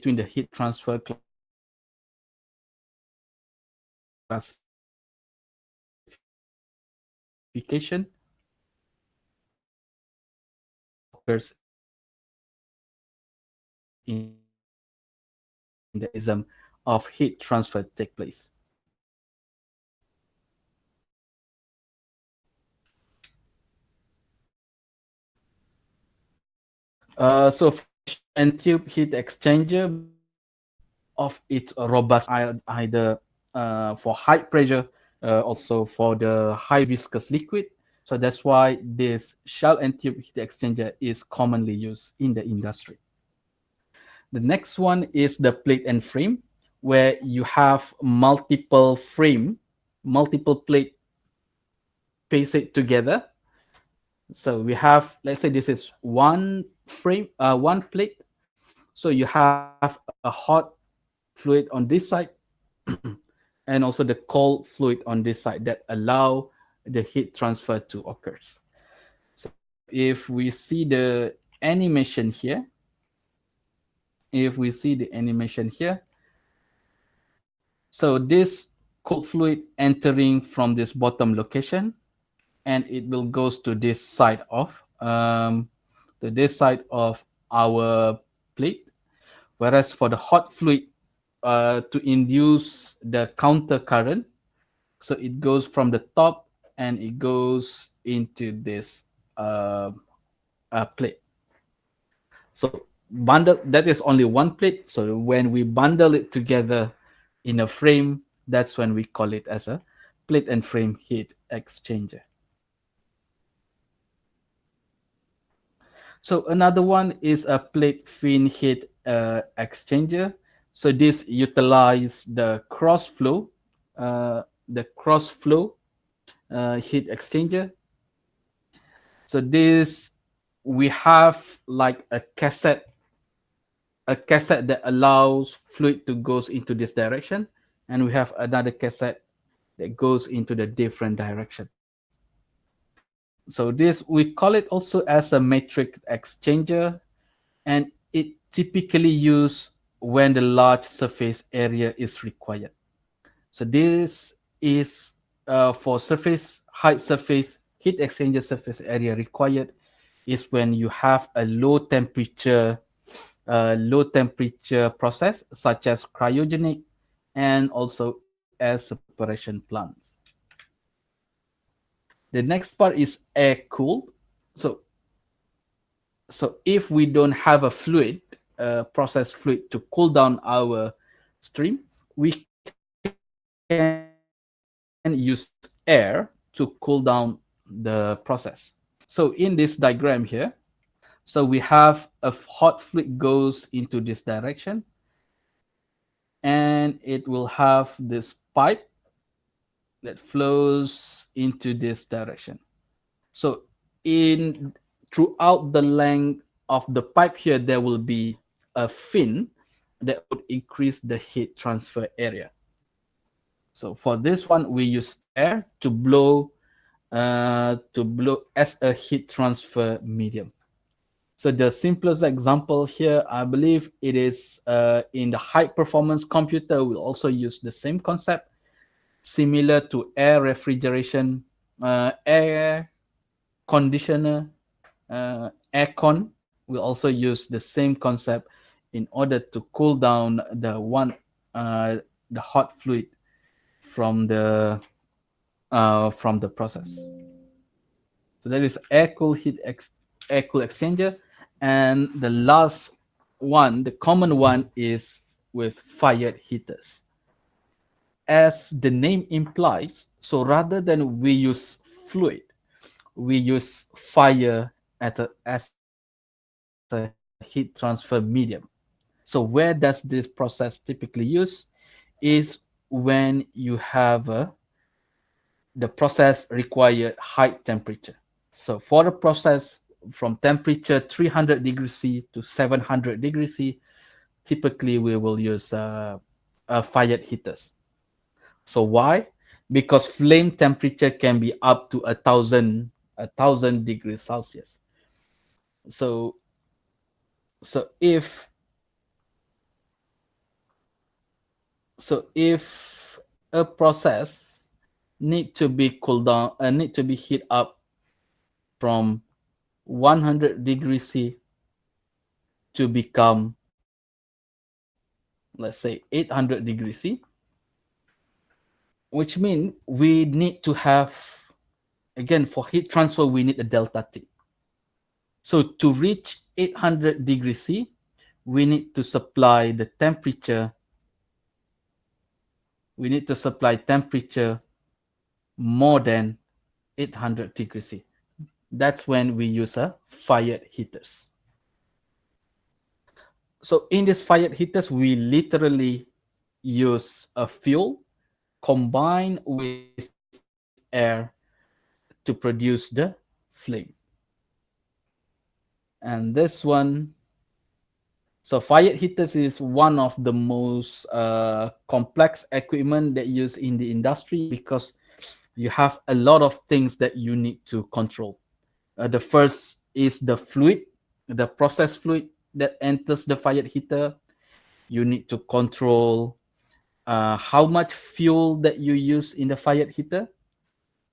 between the heat transfer classification occurs in the mechanism of heat transfer take place. So for and tube heat exchanger, of its robust either for high pressure, also for the high viscous liquid. So that's why this shell and tube heat exchanger is commonly used in the industry. The next one is the plate and frame, where you have multiple plate pasted together. So we have, let's say this is one frame, one plate. So you have a hot fluid on this side and also the cold fluid on this side that allow the heat transfer to occurs. So if we see the animation here, so this cold fluid entering from this bottom location, and it will goes to this side of our plate. Whereas for the hot fluid, to induce the counter current, so it goes from the top and it goes into this plate. So bundle, that is only one plate. So when we bundle it together in a frame, that's when we call it as a plate and frame heat exchanger. So another one is a plate fin heat exchanger. So this utilize the cross flow heat exchanger. So this, we have like a cassette that allows fluid to goes into this direction, and we have another cassette that goes into the different direction. So this, we call it also as a matrix exchanger, and it typically used when the large surface area is required. So this is for high surface heat exchanger surface area required is when you have a low temperature process such as cryogenic and also air separation plants. The next part is air cooled. So if we don't have a process fluid to cool down our stream, we can use air to cool down the process. So in this diagram here, so we have a hot fluid goes into this direction, and it will have this pipe that flows into this direction. So in throughout the length of the pipe here, there will be a fin that would increase the heat transfer area. So for this one, we use air to blow as a heat transfer medium. So the simplest example here, I believe it is in the high performance computer, we'll also use the same concept, similar to air refrigeration, air conditioner, aircon. We'll also use the same concept in order to cool down the hot fluid from the process. So that is air cool exchanger. And the last one, the common one, is with fired heaters. As the name implies, so rather than we use fluid, we use fire as a heat transfer medium. So where does this process typically use is when you have the process require high temperature. So for the process from temperature 300 degrees C to 700 degrees C, typically we will use fired heaters. So why? Because flame temperature can be up to 1,000 degrees Celsius. So if So if a process need to be cooled down, need to be heat up from 100 degrees C to become, let's say, 800 degrees C, which means we need to have, again, for heat transfer, we need a delta T. So to reach 800 degrees C, we need to supply the temperature, we need to supply temperature more than 800 degrees C. That's when we use a fired heaters. So in these fired heaters, we literally use a fuel combined with air to produce the flame. And this one, so fired heaters is one of the most complex equipment that used in the industry because you have a lot of things that you need to control. The first is the fluid, the process fluid that enters the fired heater. You need to control how much fuel that you use in the fired heater.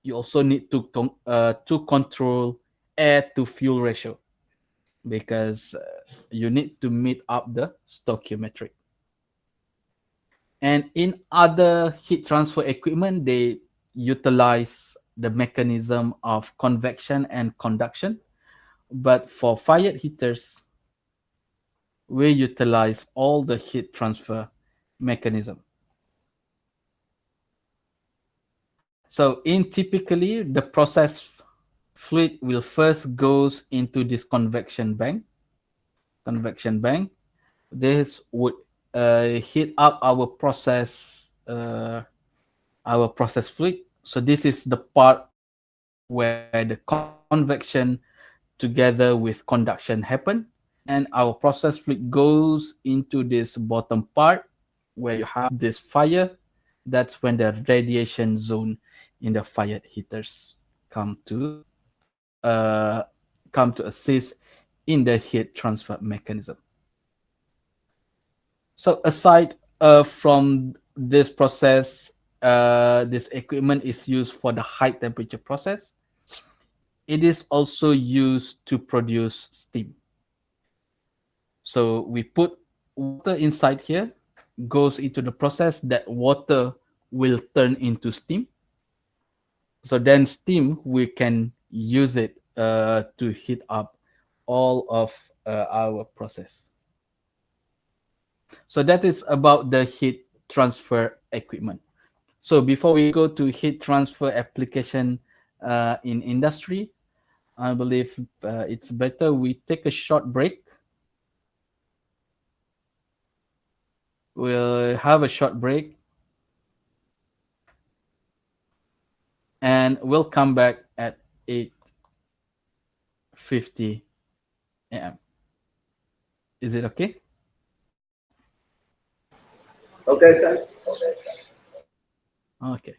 You also need to control air to fuel ratio because you need to meet up the stoichiometric. And in other heat transfer equipment, they utilize the mechanism of convection and conduction. But for fired heaters, we utilize all the heat transfer mechanism. So in typically the process fluid will first goes into this convection bank. Convection bank. This would heat up our process fluid. So this is the part where the convection together with conduction happen, and our process fluid goes into this bottom part where you have this fire. That's when the radiation zone in the fired heaters come to uh, come to assist in the heat transfer mechanism. So aside from this process, this equipment is used for the high temperature process. It is also used to produce steam. So we put water inside here, goes into the process. That water will turn into steam. So then steam, we can use it to heat up all of our process. So that is about the heat transfer equipment. So before we go to heat transfer application in industry, I believe it's better we take a short break. We'll have a short break and we'll come back at 8:50 a.m. Is it okay? Okay, sir. Okay.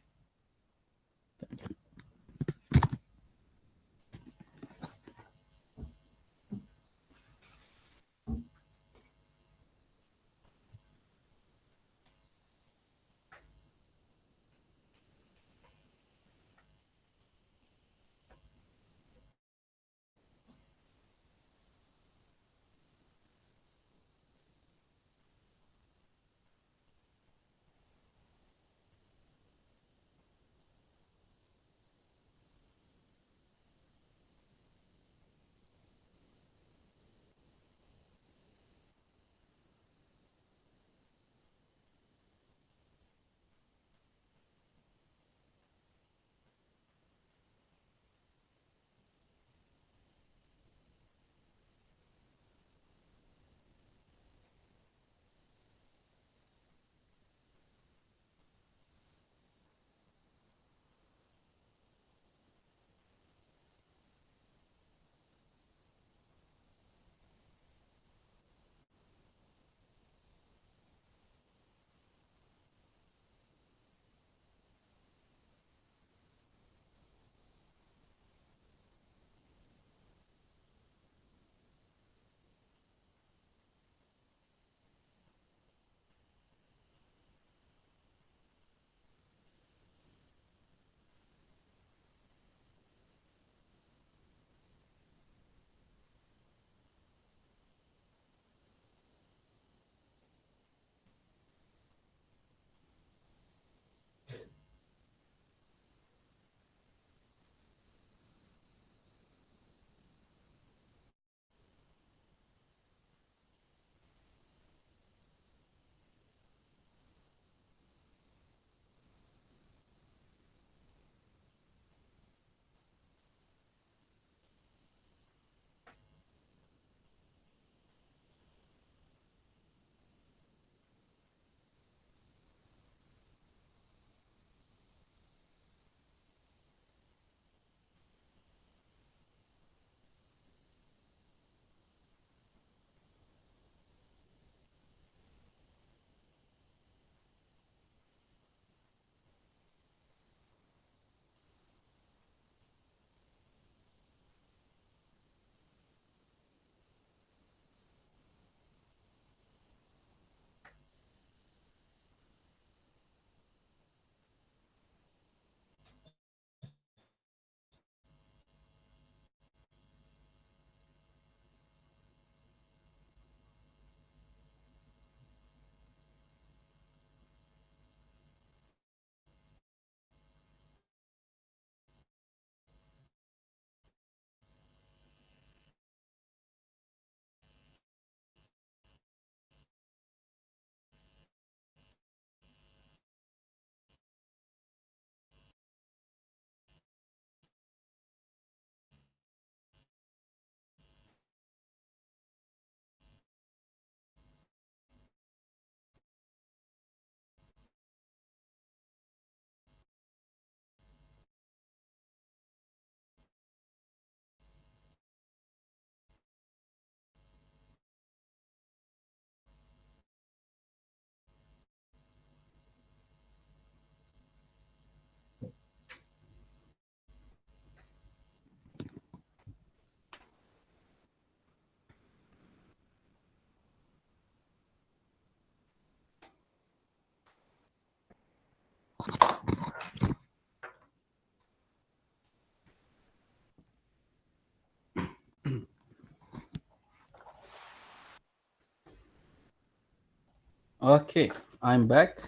Okay, I'm back.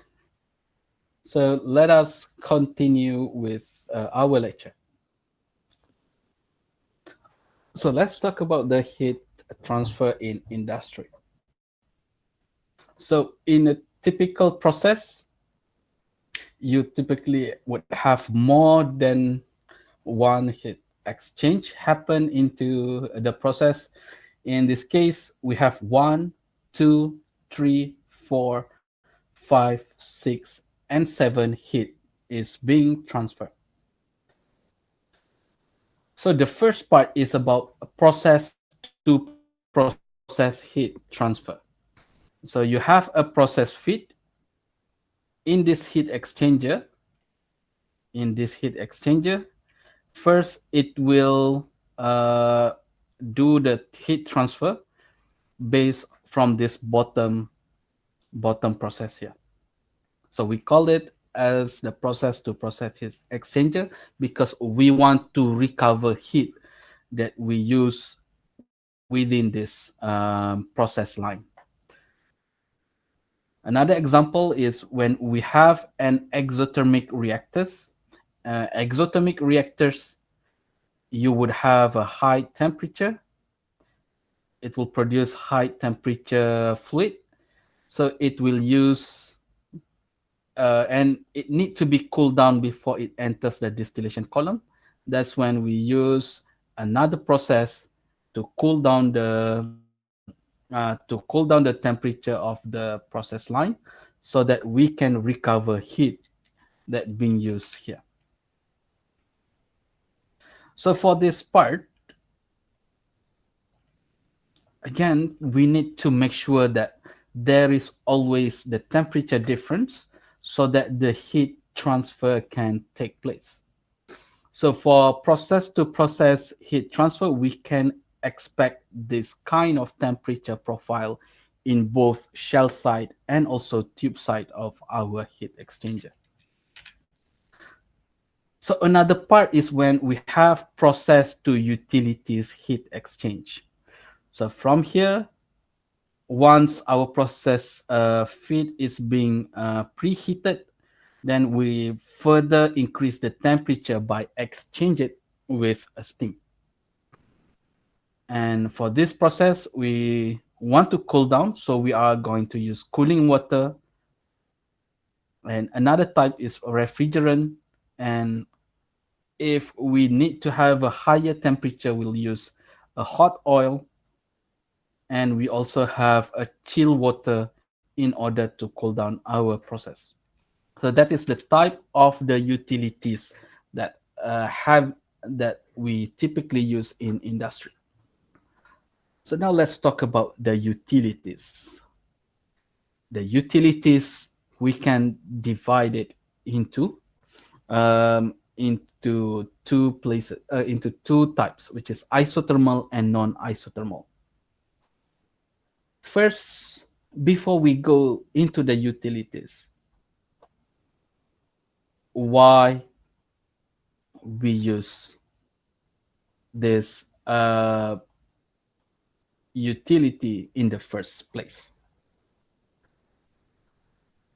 So let us continue with our lecture. So let's talk about the heat transfer in industry. So in a typical process, you typically would have more than one heat exchange happen into the process. In this case, we have one, two, three, four, five, six, and seven heat is being transferred. So the first part is about a process to process heat transfer. So you have a process feed in this heat exchanger. In this heat exchanger, first it will do the heat transfer based from this bottom process here. So we call it as the process to process heat exchanger because we want to recover heat that we use within this process line. Another example is when we have an exothermic reactors. Exothermic reactors, you would have a high temperature. It will produce high temperature fluid. So it will use and it need to be cooled down before it enters the distillation column. That's when we use another process to cool down the temperature of the process line, so that we can recover heat that being used here. So for this part, again, we need to make sure that there is always the temperature difference so that the heat transfer can take place. So for process to process heat transfer, we can expect this kind of temperature profile in both shell side and also tube side of our heat exchanger. So another part is when we have process to utilities heat exchange. So from here, once our process feed is being preheated, then we further increase the temperature by exchange it with a steam. And for this process, we want to cool down, so we are going to use cooling water. And another type is refrigerant. And if we need to have a higher temperature, we'll use a hot oil, and we also have a chill water in order to cool down our process. So that is the type of the utilities that have that we typically use in industry. So now let's talk about the utilities. The utilities, we can divide it into two places, into two types, which is isothermal and non-isothermal. First, before we go into the utilities, why we use this utility in the first place?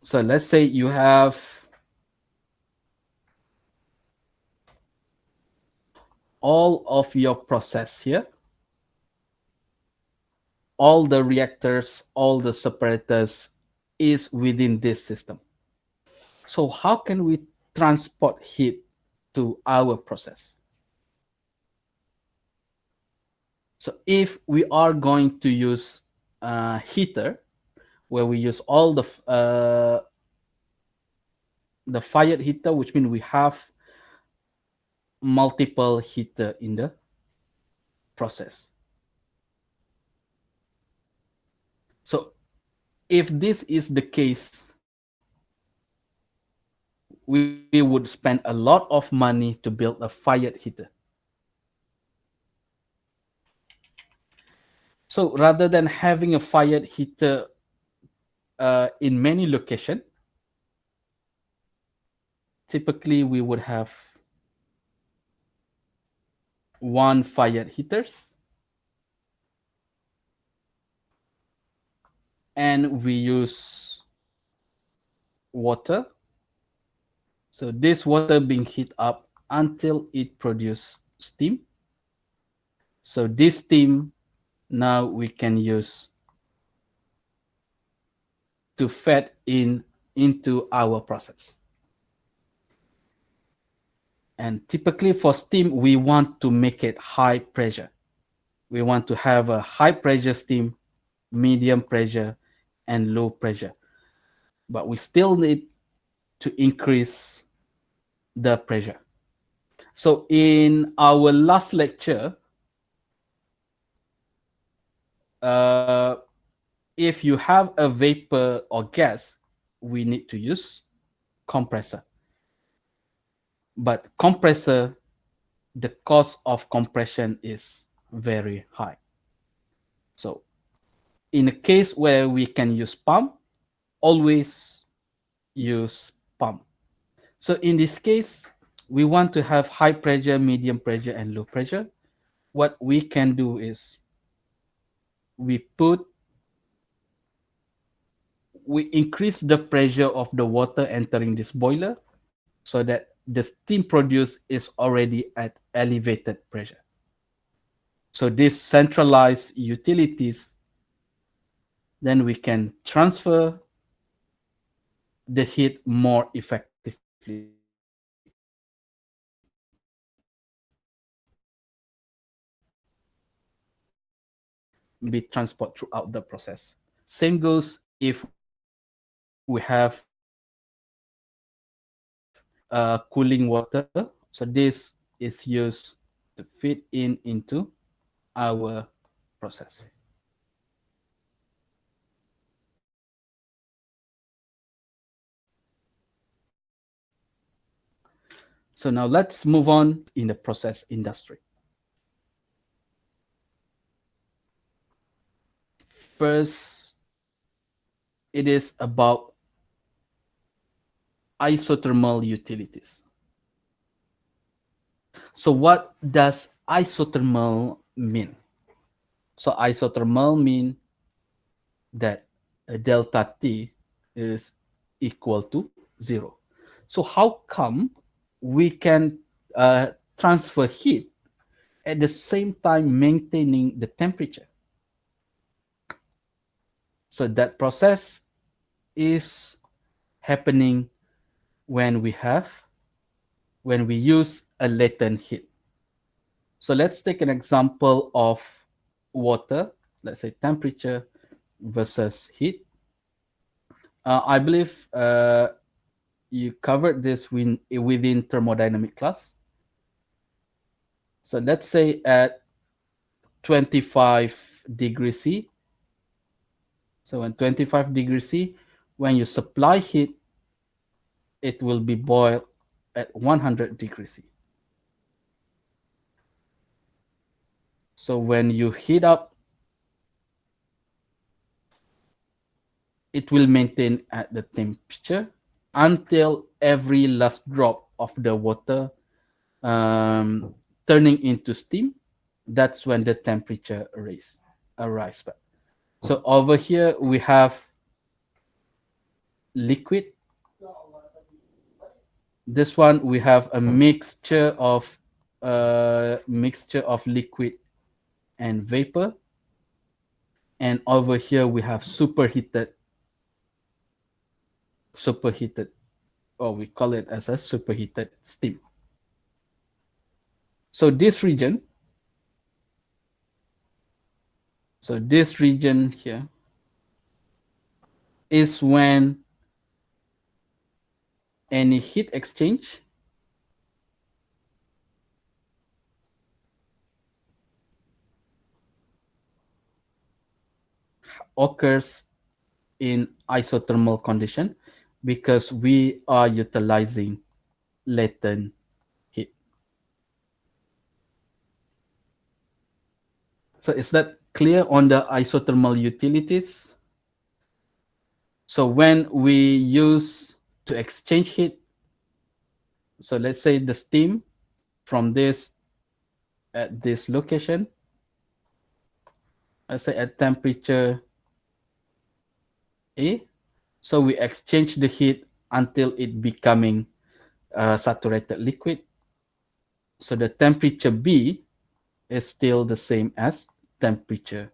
So let's say you have all of your process here, all the reactors, all the separators is within this system. So how can we transport heat to our process? So if we are going to use a heater where we use all the fired heater, which means we have multiple heater in the process. So if this is the case, we would spend a lot of money to build a fired heater. So rather than having a fired heater in many locations, typically we would have one fired heaters, and we use water. So this water being heat up until it produce steam. So this steam now we can use to fed in into our process. And typically for steam, we want to make it high pressure. We want to have a high pressure steam, medium pressure, and low pressure. But we still need to increase the pressure. So in our last lecture, uh, if you have a vapor or gas, we need to use compressor. But compressor, the cost of compression is very high. So in a case where we can use pump, always use pump. So in this case, we want to have high pressure, medium pressure, and low pressure. What we can do is we put we increase the pressure of the water entering this boiler so that the steam produced is already at elevated pressure. So this centralized utilities, then we can transfer the heat more effectively, be transport throughout the process. Same goes if we have cooling water. So this is used to feed in into our process. So now let's move on in the process industry. First, it is about isothermal utilities. So what does isothermal mean? So isothermal mean that delta T is equal to 0. So how come we can transfer heat at the same time maintaining the temperature? So that process is happening when we use a latent heat. So let's take an example of water, let's say temperature versus heat. I believe you covered this within thermodynamic class. So let's say at 25 degrees C. So when 25 degrees C, when you supply heat, it will be boiled at 100 degrees C. So when you heat up, it will maintain at the temperature until every last drop of the water turning into steam. That's when the temperature arrives back. So over here we have liquid. This one we have a mixture of liquid and vapor, and over here we have superheated, or we call it as a superheated steam. So this region here is when any heat exchange occurs in isothermal condition because we are utilizing latent heat. So is that clear on the isothermal utilities? So when we use to exchange heat, so let's say the steam from this at this location, let's say at temperature A, so we exchange the heat until it becoming saturated liquid. So the temperature B is still the same as temperature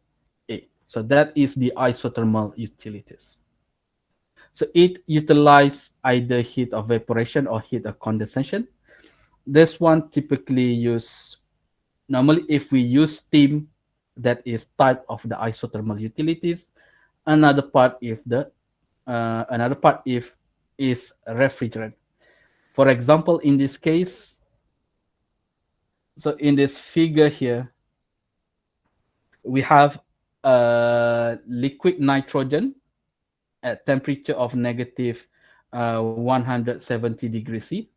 A. So that is the isothermal utilities. So it utilizes either heat of evaporation or heat of condensation. This one typically use normally if we use steam, that is type of the isothermal utilities. Another part if the another part if is refrigerant. For example, in this case, so in this figure here, we have liquid nitrogen at temperature of negative 170 degrees C.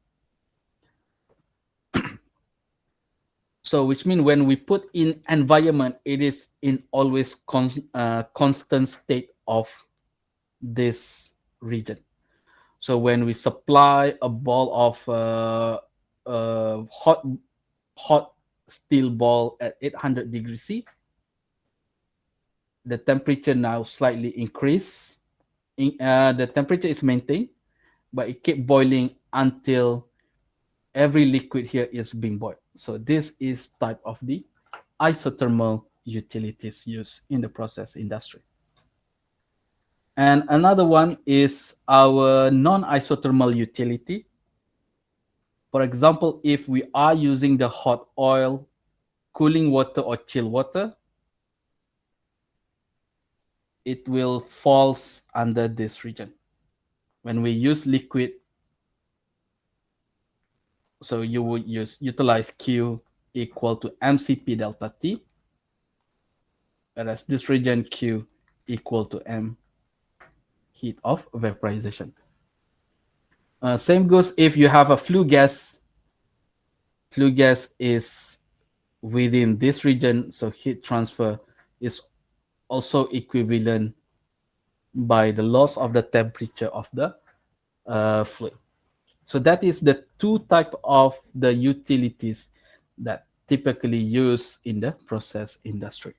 So which means when we put in environment, it is in always constant state of this region. So when we supply a ball of hot steel ball at 800 degrees C, the temperature now slightly increase. The temperature is maintained, but it keep boiling until every liquid here is being boiled. So this is type of the isothermal utilities used in the process industry. And another one is our non-isothermal utility. For example, if we are using the hot oil, cooling water, or chill water, it will falls under this region. When we use liquid, so you would utilize Q equal to mCp delta T, whereas this region Q equal to M heat of vaporization. Same goes if you have a flue gas. Flue gas is within this region, so heat transfer is also equivalent by the loss of the temperature of the fluid. So that is the two type of the utilities that typically used in the process industry.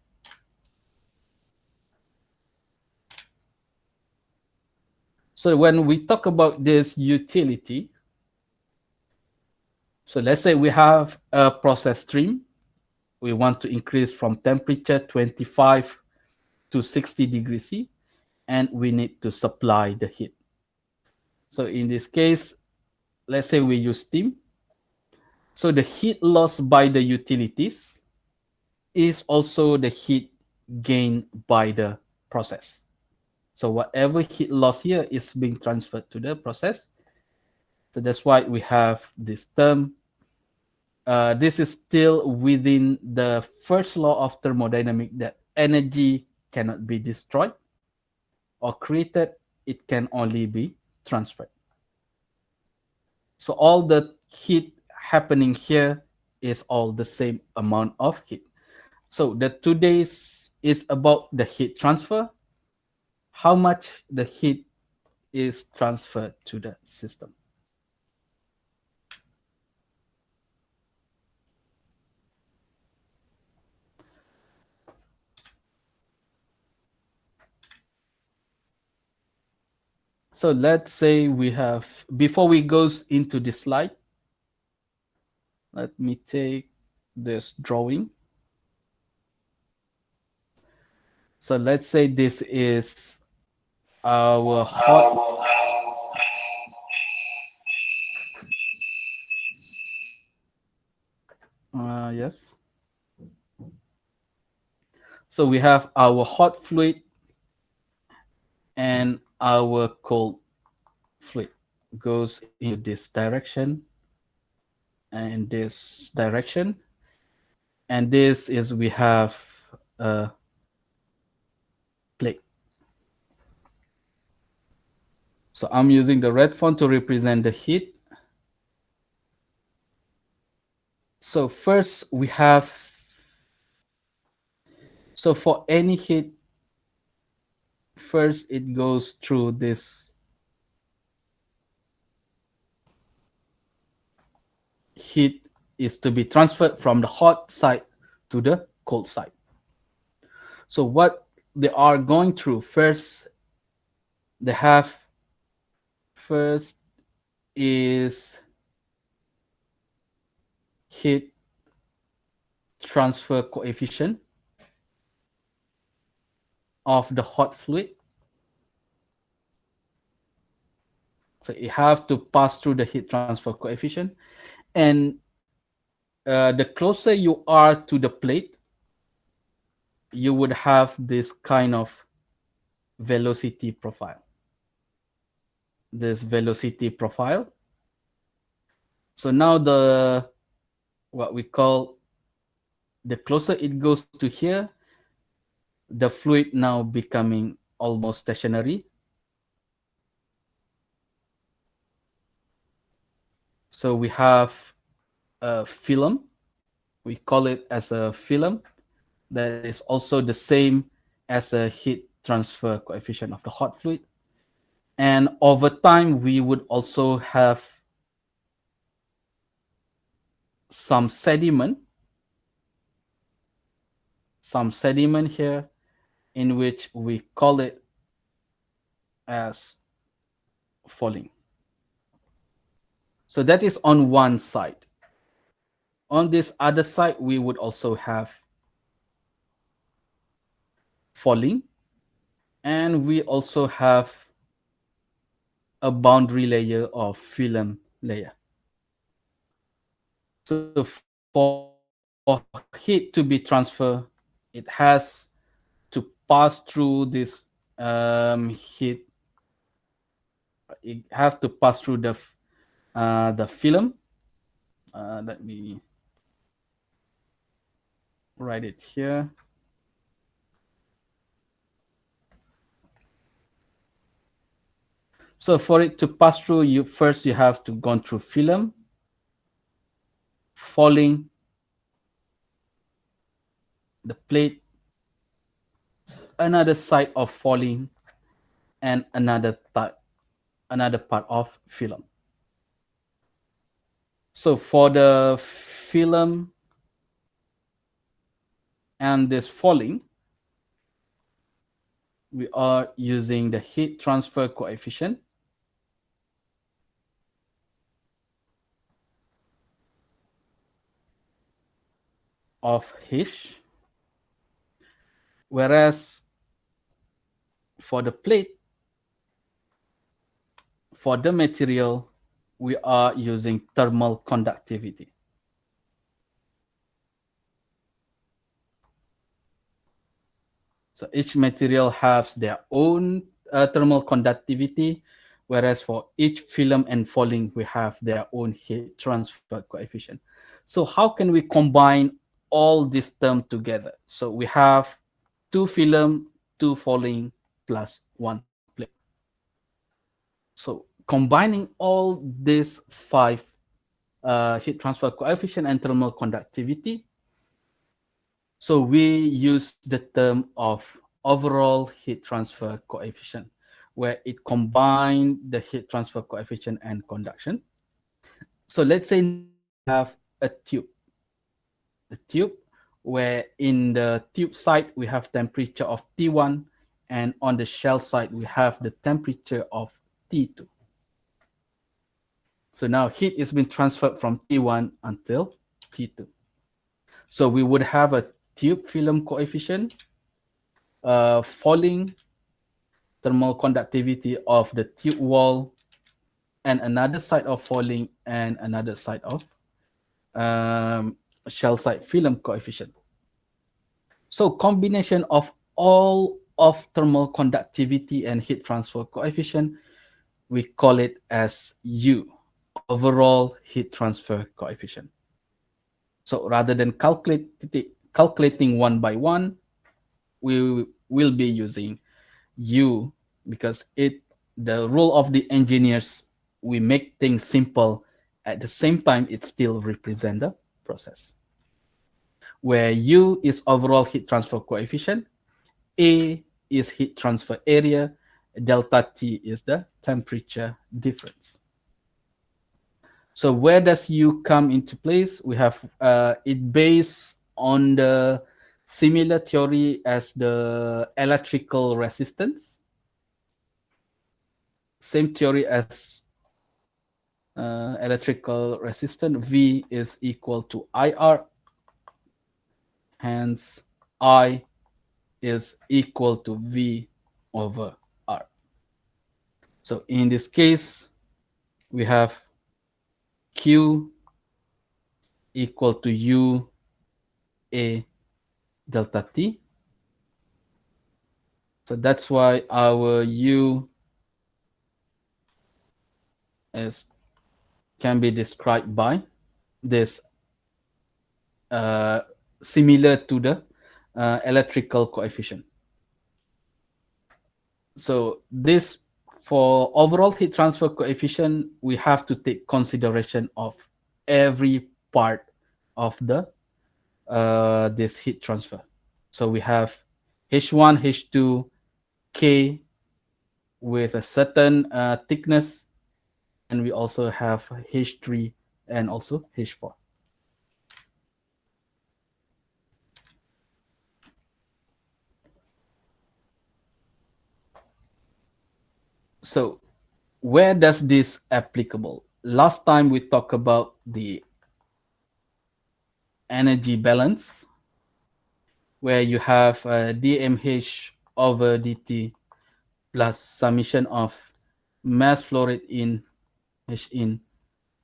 So when we talk about this utility, so let's say we have a process stream. We want to increase from temperature 25 to 60 degrees C, and we need to supply the heat. So in this case, let's say we use steam. So the heat lost by the utilities is also the heat gained by the process. So whatever heat loss here is being transferred to the process. So that's why we have this term. This is still within the first law of thermodynamics that energy cannot be destroyed or created. It can only be transferred. So all the heat happening here is all the same amount of heat. So the today's is about the heat transfer, how much the heat is transferred to the system. So let's say we have, before we goes into this slide, let me take this drawing. So let's say this is our hot. Yes. So we have our hot fluid and our cold fluid goes into this direction and this direction. And this is we have a plate. So I'm using the red font to represent the heat. So first we have, so for any heat, first it goes through this heat is to be transferred from the hot side to the cold side. So what they are going through first, they have first is heat transfer coefficient of the hot fluid. So you have to pass through the heat transfer coefficient. And the closer you are to the plate, you would have this kind of velocity profile. This velocity profile. So now what we call, the closer it goes to here, the fluid now becoming almost stationary. So we have a film. We call it as a film that is also the same as a heat transfer coefficient of the hot fluid. And over time, we would also have some sediment here, in which we call it as falling. So that is on one side. On this other side, we would also have falling, and we also have a boundary layer of film layer. So for heat to be transferred, it has to pass through this heat. It have to pass through the film. Let me write it here. So for it to pass through, you have to go through film, falling, the plate, another side of falling, and another part of film. So for the film and this falling, we are using the heat transfer coefficient of H, whereas for the plate, for the material, we are using thermal conductivity. So each material has their own thermal conductivity, whereas for each film and falling, we have their own heat transfer coefficient. So how can we combine all these terms together? So we have 2 film, 2 falling, plus 1 plate. So combining all these 5 heat transfer coefficient and thermal conductivity, so we use the term of overall heat transfer coefficient, where it combined the heat transfer coefficient and conduction. So let's say now we have a tube where in the tube side we have temperature of T1, and on the shell side we have the temperature of T2. So now heat is being transferred from T1 until T2. So we would have a tube film coefficient, falling, thermal conductivity of the tube wall, and another side of falling, and another side of shell side film coefficient. So combination of all of thermal conductivity and heat transfer coefficient, we call it as U, overall heat transfer coefficient. So rather than calculating one by one, we will be using U, because the role of the engineers, we make things simple. At the same time, it still represents the process. Where U is overall heat transfer coefficient, A is heat transfer area, delta T is the temperature difference. So where does U come into place? We have it based on the similar theory as the electrical resistance. same theory as electrical resistance. V is equal to IR, hence I is equal to V over R. So in this case, we have Q equal to U A delta T. So that's why our U is can be described by this uh, similar to the electrical coefficient. So this for overall heat transfer coefficient, we have to take consideration of every part of the this heat transfer. So we have H1, H2, K with a certain thickness, and we also have H3 and also H4. So where does this applicable? Last time we talked about the energy balance, where you have dmH over dt plus summation of mass flow rate in H in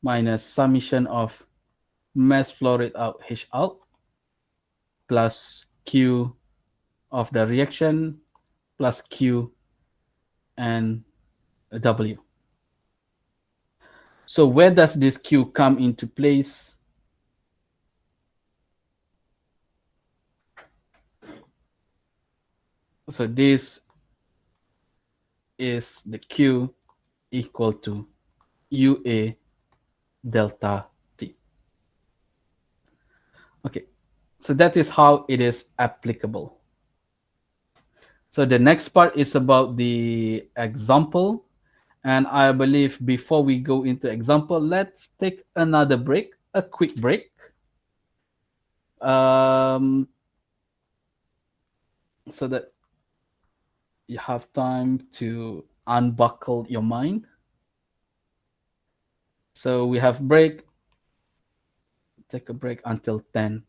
minus summation of mass flow rate out H out plus Q of the reaction plus Q and W. So where does this Q come into place? So this is the Q equal to UA delta T. Okay, so that is how it is applicable. So the next part is about the example. And I believe before we go into example, let's take another break, a quick break. Um, so that you have time to unbuckle your mind. So we have break, take a break until 10.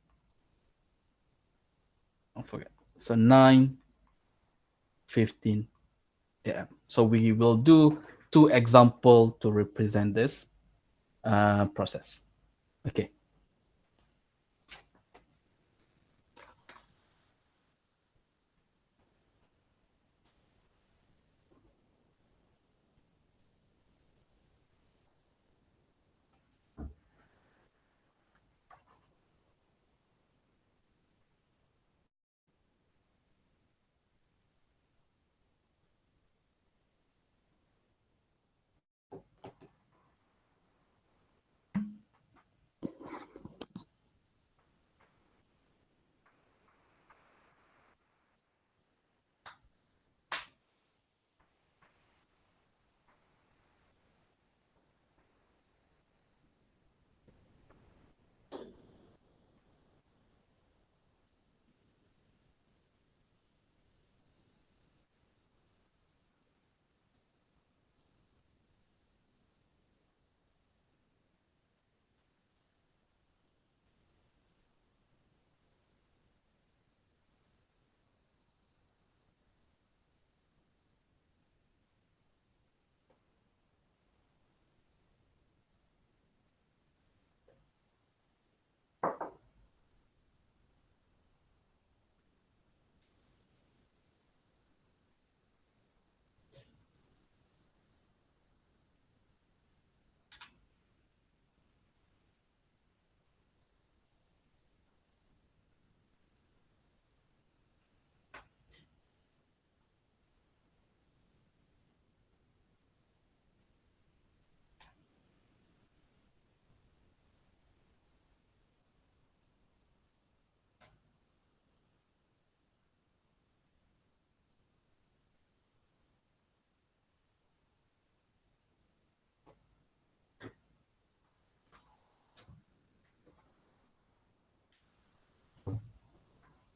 Don't forget. So 9:15 a.m. So we will do two example to represent this process. Okay.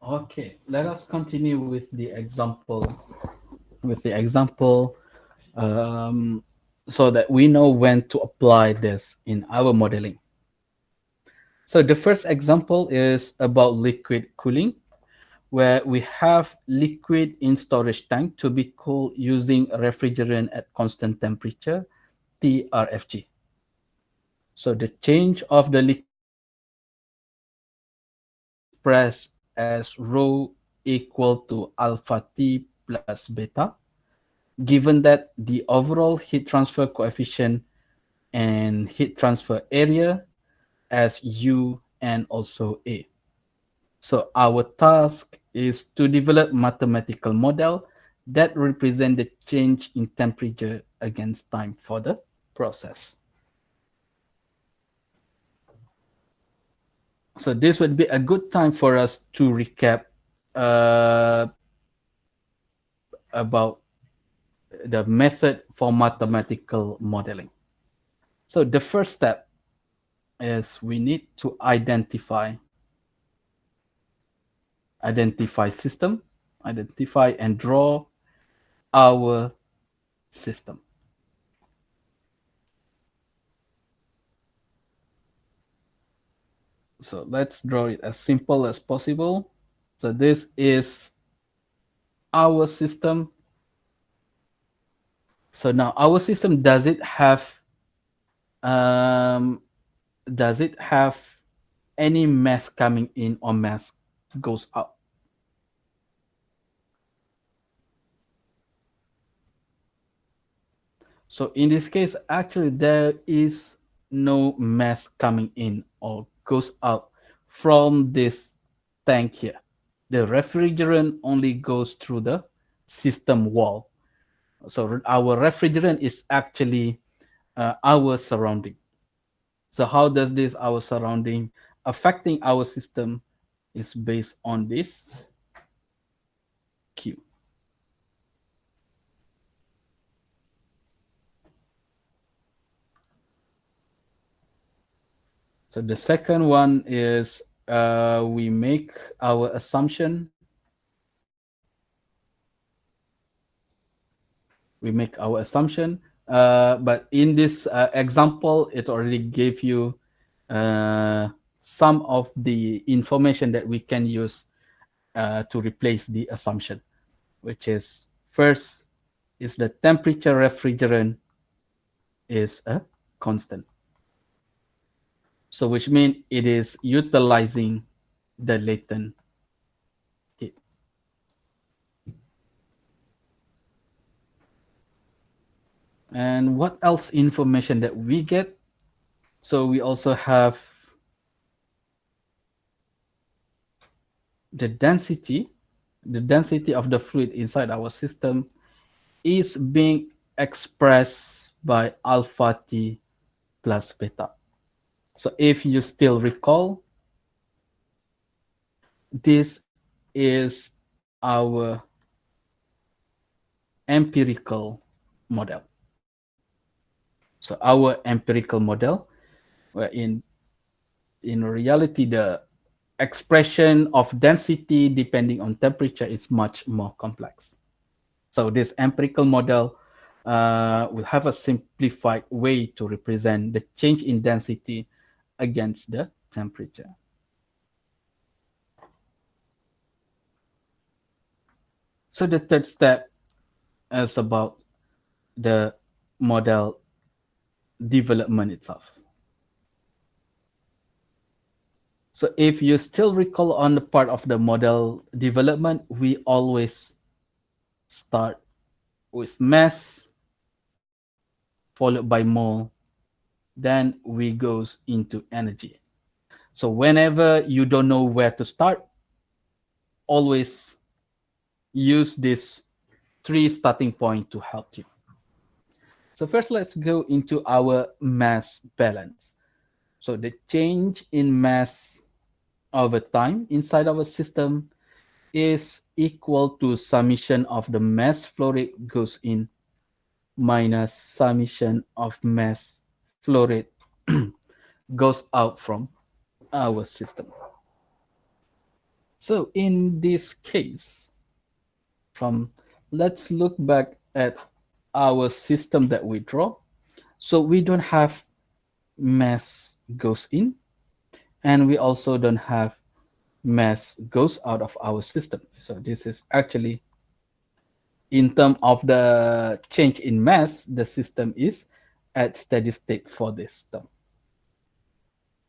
Okay, let us continue with the example. With the example um, so that we know when to apply this in our modeling. So the first example is about liquid cooling, where we have liquid in storage tank to be cooled using refrigerant at constant temperature, TRFG. So the change of the liquid is expressed as rho equal to alpha T plus beta, given that the overall heat transfer coefficient and heat transfer area as U and also A. So our task is to develop mathematical model that represent the change in temperature against time for the process. So this would be a good time for us to recap uh, about the method for mathematical modeling. So the first step is we need to identify system, identify and draw our system. So let's draw it as simple as possible. So this is our system. So now our system, um, does it have any mass coming in or mass goes out? So in this case, actually there is no mass coming in or goes out from this tank here. The refrigerant only goes through the system wall. So our refrigerant is actually our surrounding. So how does this our surrounding affecting our system is based on this Q. So the second one is we make our assumption. We make our assumption. But in this example, it already gave you uh, some of the information that we can use to replace the assumption, which is first is the temperature refrigerant is a constant. So which means it is utilizing the latent heat. And what else information that we get? So we also have the density. The density of the fluid inside our system is being expressed by alpha T plus beta. So if you still recall, this is our empirical model. So our empirical model, where in reality the expression of density depending on temperature is much more complex. So this empirical model will have a simplified way to represent the change in density against the temperature. So the third step is about the model development itself. So if you still recall on the part of the model development, we always start with mass followed by mole, then we goes into energy. So whenever you don't know where to start, always use this three starting point to help you. So first let's go into our mass balance. So the change in mass over time inside our system is equal to summation of the mass flow rate goes in minus summation of mass flow rate goes out from our system. So in this case, from let's look back at our system that we draw. So we don't have mass goes in, and we also don't have mass goes out of our system. So this is actually, in terms of the change in mass, the system is at steady state for this term.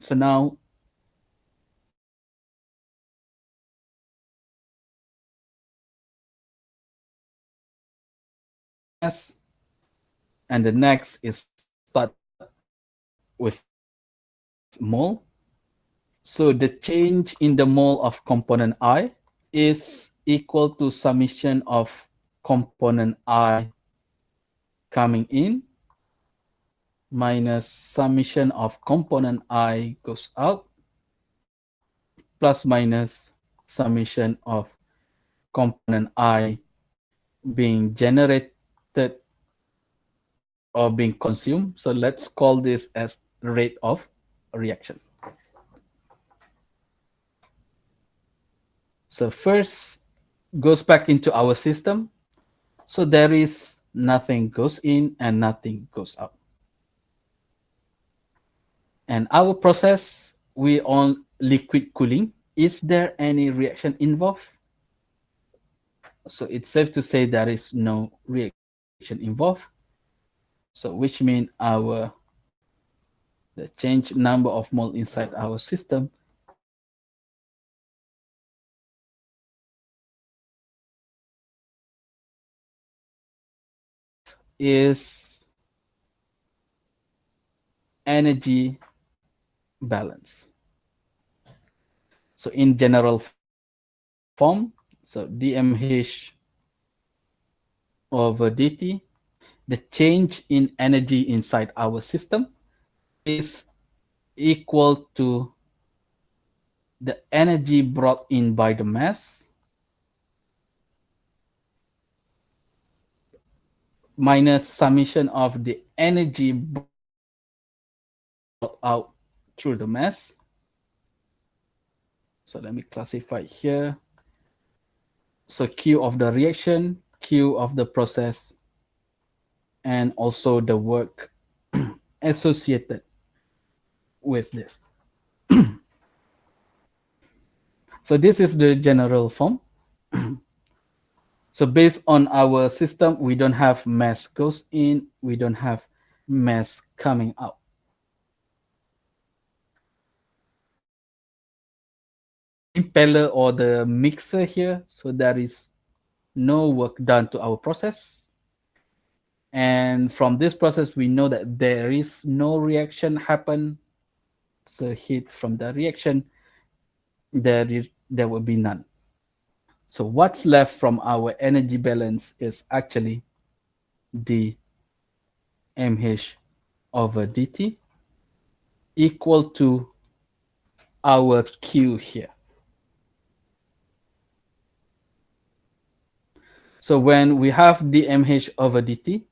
So now mass, and the next is start with mole. So the change in the mole of component I is equal to summation of component I coming in minus summation of component I goes out plus minus summation of component I being generated or being consumed. So let's call this as rate of reaction. So first goes back into our system. So there is nothing goes in and nothing goes out. And our process, we on liquid cooling. Is there any reaction involved? So it's safe to say there is no reaction involved. So which means the change number of mole inside our system is energy balance. So in general form, so dmh over dt, the change in energy inside our system is equal to the energy brought in by the mass minus summation of the energy brought out through the mass. So let me classify here. So Q of the reaction, Q of the process, and also the work associated with this. So this is the general form. So based on our system, we don't have mass goes in, we don't have mass coming out. So the impeller or the mixer here, so there is no work done to our process. And from this process, we know that there is no reaction happen. So heat from the reaction, there will be none. So what's left from our energy balance is actually the mh over dt equal to our Q here. So when we have dmh over dt,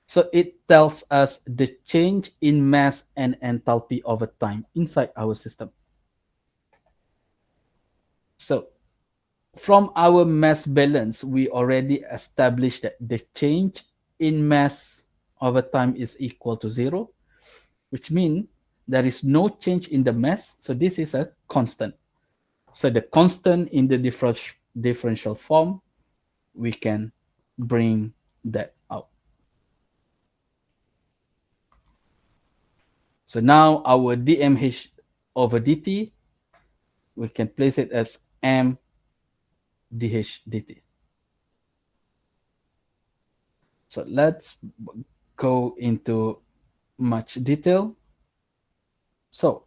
so it tells us the change in mass and enthalpy over time inside our system. So from our mass balance, we already established that the change in mass over time is equal to 0, which means there is no change in the mass. So this is a constant. So the constant in the differential form, we can bring that out. So now our dmh over dt, we can place it as m dh dt. So let's go into much detail. So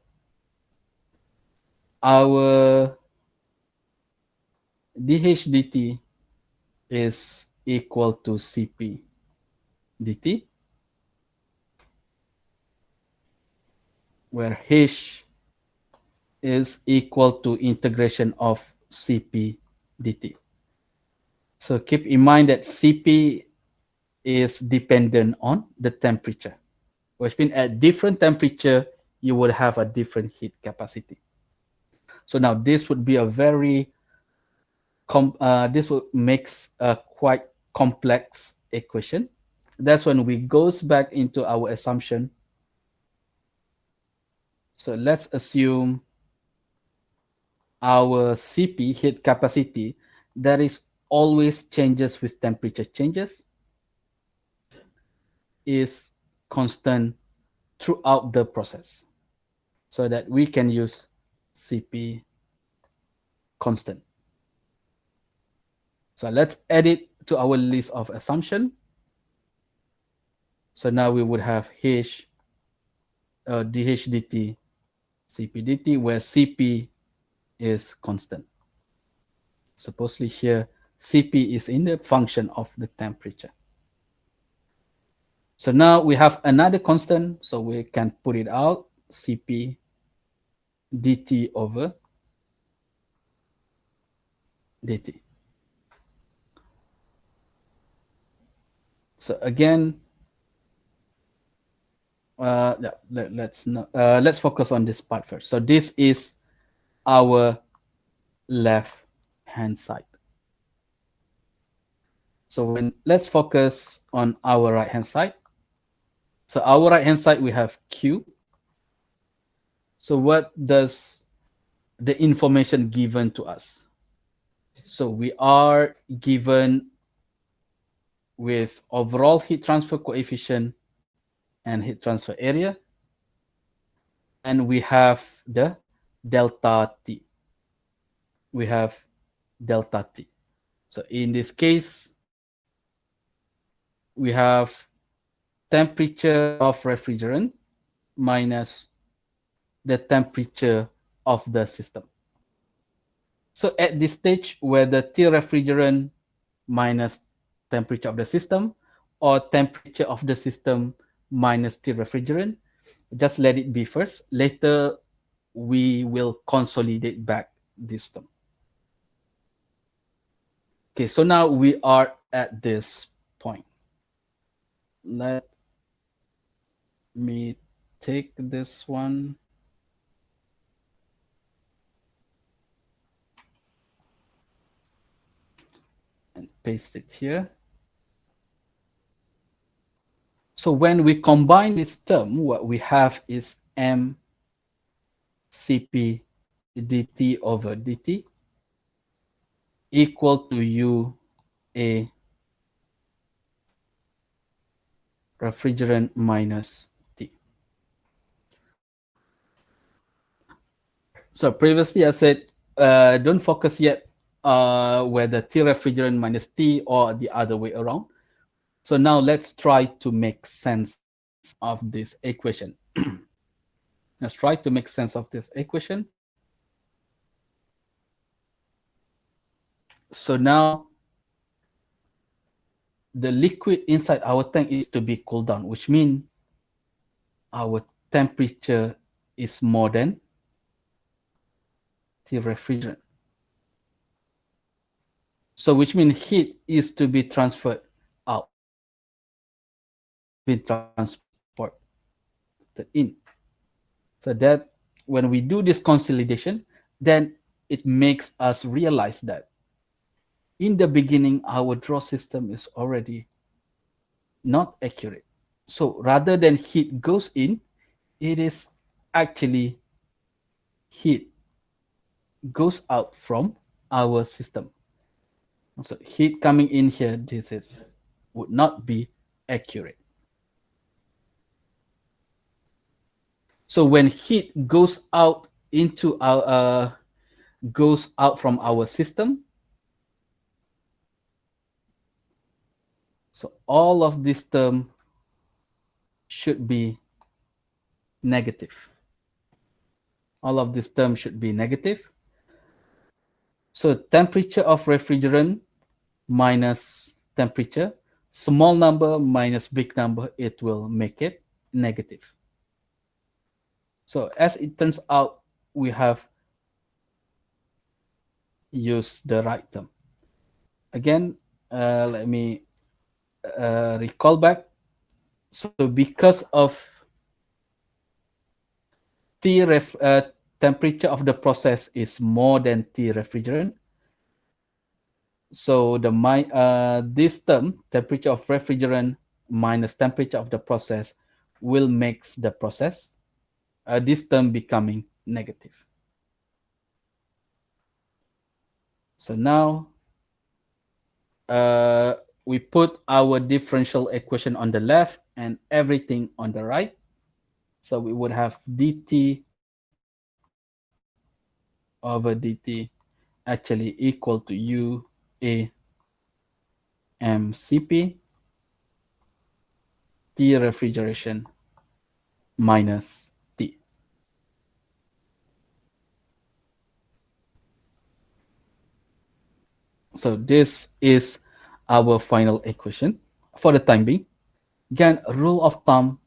our dh dt is equal to cp dt, where h is equal to integration of cp dt. So keep in mind that cp is dependent on the temperature, which means at different temperature, you would have a different heat capacity. So now this would be a very, this would makes a quite complex equation. That's when we goes back into our assumption. So let's assume our CP heat capacity that is always changes with temperature changes is constant throughout the process, so that we can use CP constant. So let's add it to our list of assumption. So now we would have dHdt CPdt, where CP is constant. Supposedly here, CP is in the function of the temperature. So now we have another constant, so we can put it out, Cp dt over dt. So again, let's focus on this part first. So this is our left hand side. So let's focus on our right hand side. So our right hand side we have Q. So what does the information given to us? So we are given with overall heat transfer coefficient and heat transfer area, and we have the delta T. We have delta T. So in this case, we have temperature of refrigerant minus the temperature of the system. So at this stage, whether T refrigerant minus temperature of the system or temperature of the system minus T refrigerant, just let it be first. Later, we will consolidate back this term. Okay, so now we are at this point. Let me take this one and paste it here. So when we combine this term, what we have is m Cp dt over dt equal to U A refrigerant minus T. So previously I said, don't focus yet whether T refrigerant minus T or the other way around. So now let's try to make sense of this equation. Let's try to make sense of this equation. So now the liquid inside our tank is to be cooled down, which means our temperature is more than T refrigerant. So which means heat is to be transferred out, be transported in. So that when we do this consolidation, then it makes us realize that in the beginning, our draw system is already not accurate. So rather than heat goes in, it is actually heat goes out from our system. So heat coming in here, this is would not be accurate. So when heat goes out into our goes out from our system, so all of this term should be negative. All of this term should be negative. So temperature of refrigerant minus temperature, small number minus big number, it will make it negative. So as it turns out, we have used the right term. Again, let me recall back. So because of temperature of the process is more than T refrigerant, so the this term, temperature of refrigerant minus temperature of the process will makes the process, this term becoming negative. So now uh, we put our differential equation on the left and everything on the right. So we would have dt over dt actually equal to u a m cp t refrigeration minus t. So this is our final equation for the time being. Again, rule of thumb,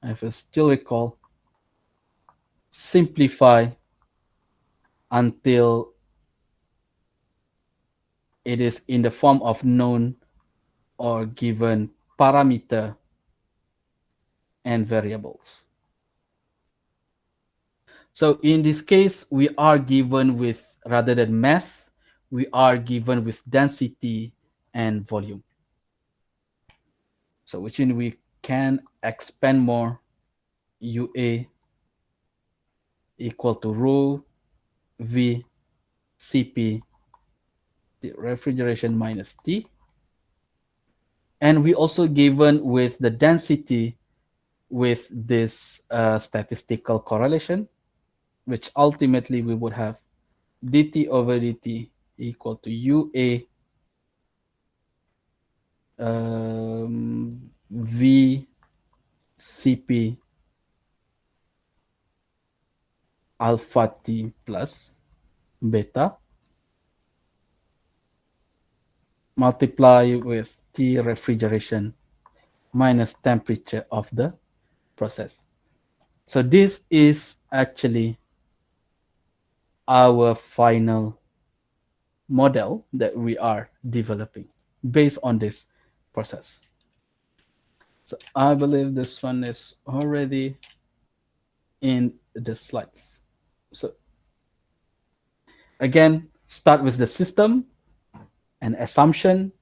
if you still recall, simplify until it is in the form of known or given parameter and variables. So in this case, we are given with, rather than mass, we are given with density and volume. So which means we can expand more. UA equal to rho V Cp, the refrigeration minus T. And we also given with the density with this statistical correlation, which ultimately we would have dt over dt equal to UA V Cp alpha T plus beta multiply with T refrigeration minus temperature of the process. So this is actually our final model that we are developing based on this process. So I believe this one is already in the slides. So again, start with the system and assumption.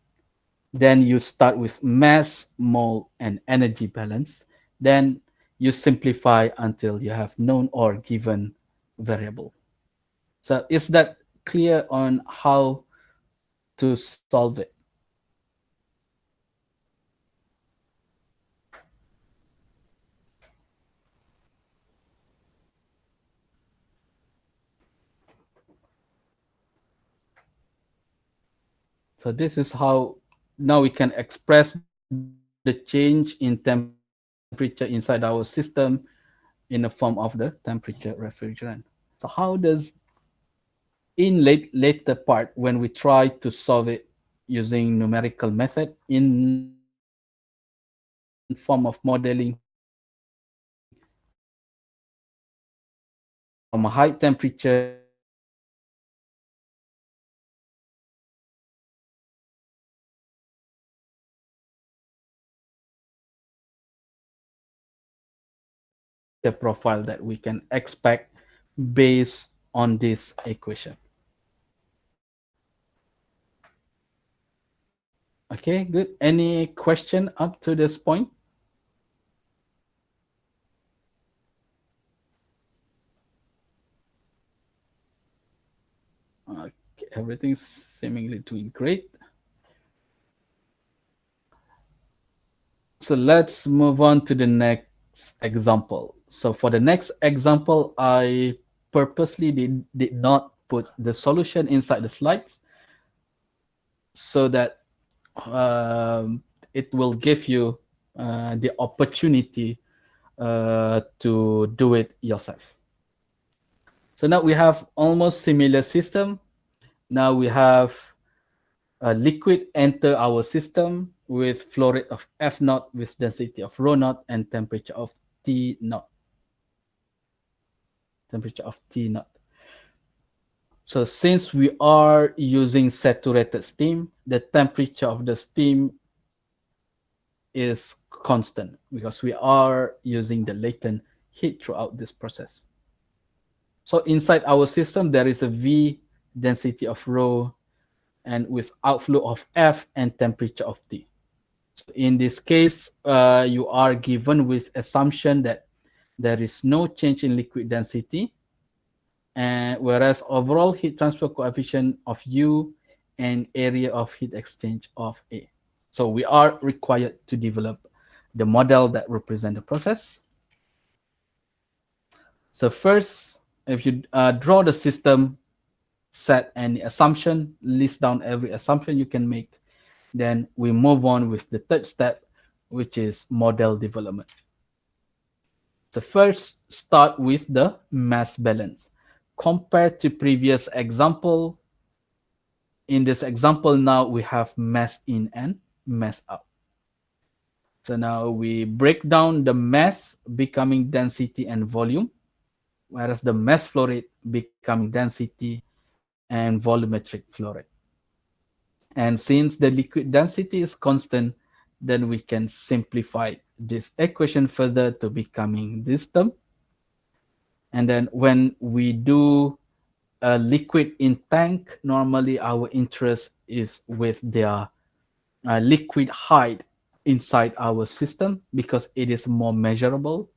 Then you start with mass, mole, and energy balance. Then you simplify until you have known or given variable. So is that clear on how to solve it? So this is how now we can express the change in temperature inside our system in the form of the temperature refrigerant. So how does in later part when we try to solve it using numerical method in form of modeling from a high temperature the profile that we can expect based on this equation. Okay, good. Any question up to this point? Okay, everything's seemingly doing great. So let's move on to the next example. So for the next example, I purposely did not put the solution inside the slides so that it will give you the opportunity to do it yourself. So now we have almost similar system. Now we have a liquid enter our system with flow rate of F naught with density of rho naught and temperature of T naught. Temperature of T naught. So since we are using saturated steam, the temperature of the steam is constant because we are using the latent heat throughout this process. So inside our system, there is a V density of rho and with outflow of F and temperature of T. So in this case, you are given with assumption that there is no change in liquid density, and whereas overall heat transfer coefficient of U and area of heat exchange of A. So we are required to develop the model that represent the process. So first, if you draw the system, set any assumption, list down every assumption you can make, then we move on with the third step, which is model development. So first, start with the mass balance. Compared to previous example, in this example now we have mass in and mass out. So now we break down the mass becoming density and volume, whereas the mass flow rate becoming density and volumetric flow rate. And since the liquid density is constant, then we can simplify this equation further to becoming this term. And then when we do a liquid in tank, normally our interest is with their liquid height inside our system because it is more measurable.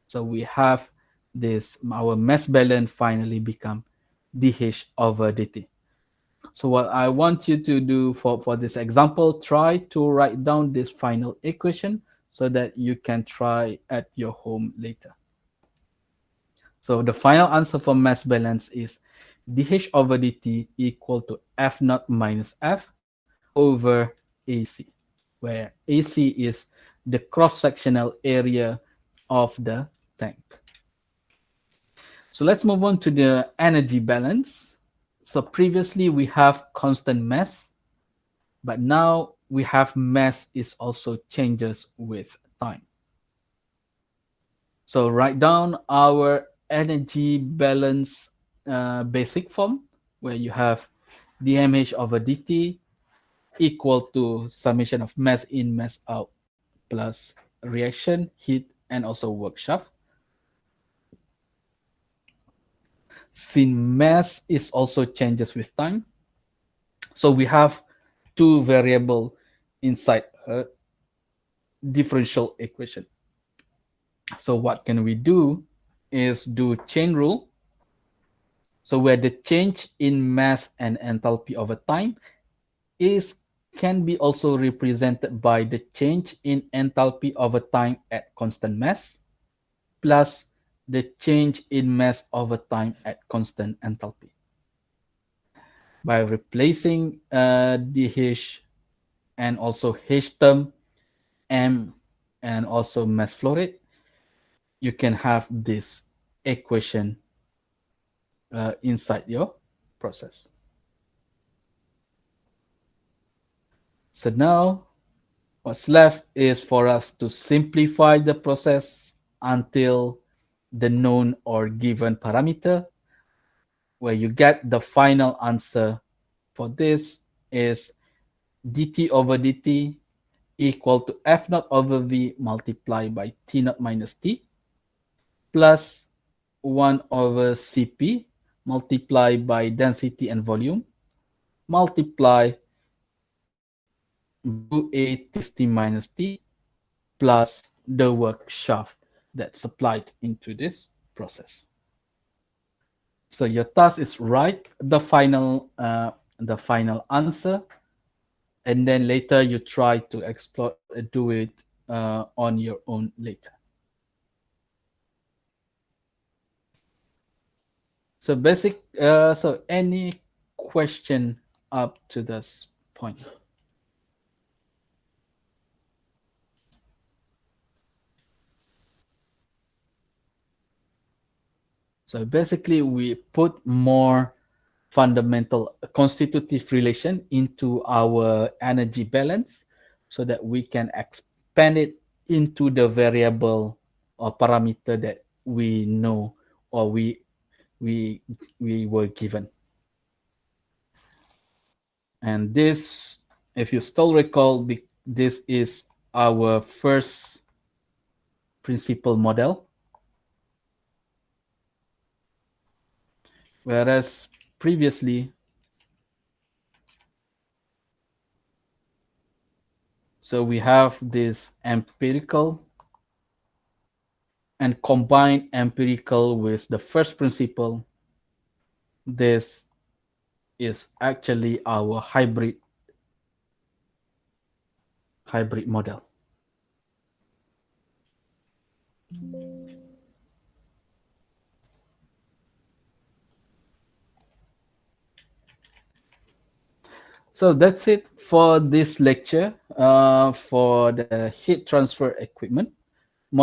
So we have this, our mass balance finally become dH over dt. So what I want you to do for this example, try to write down this final equation so that you can try at your home later. So the final answer for mass balance is dH over dt equal to F naught minus F over AC, where AC is the cross-sectional area of the tank. So let's move on to the energy balance. So previously we have constant mass, but now we have mass is also changes with time. So write down our energy balance basic form where you have dmh over dt equal to summation of mass in mass out plus reaction heat and also work shaft. Since mass is also changes with time, so we have two variable inside a differential equation. So what can we do is do chain rule. So where the change in mass and enthalpy over time is can be also represented by the change in enthalpy over time at constant mass plus the change in mass over time at constant enthalpy. By replacing the H and also H term, M, and also mass flow rate, you can have this equation inside your process. So now what's left is for us to simplify the process until the known or given parameter, where you get the final answer for this is dt over dt equal to f naught over v multiplied by t naught minus t plus 1 over cp multiplied by density and volume multiply UA times T minus T plus the work shaft that's applied into this process. So your task is write the final answer, and then later you try to explore do it on your own later. So so any question up to this point? So basically, we put more fundamental constitutive relation into our energy balance so that we can expand it into the variable or parameter that we know or we we were given. And this, if you still recall, this is our first principal model, whereas previously, So we have this empirical and combine empirical with the first principle. This is actually our hybrid model. So that's it for this lecture for the heat transfer equipment.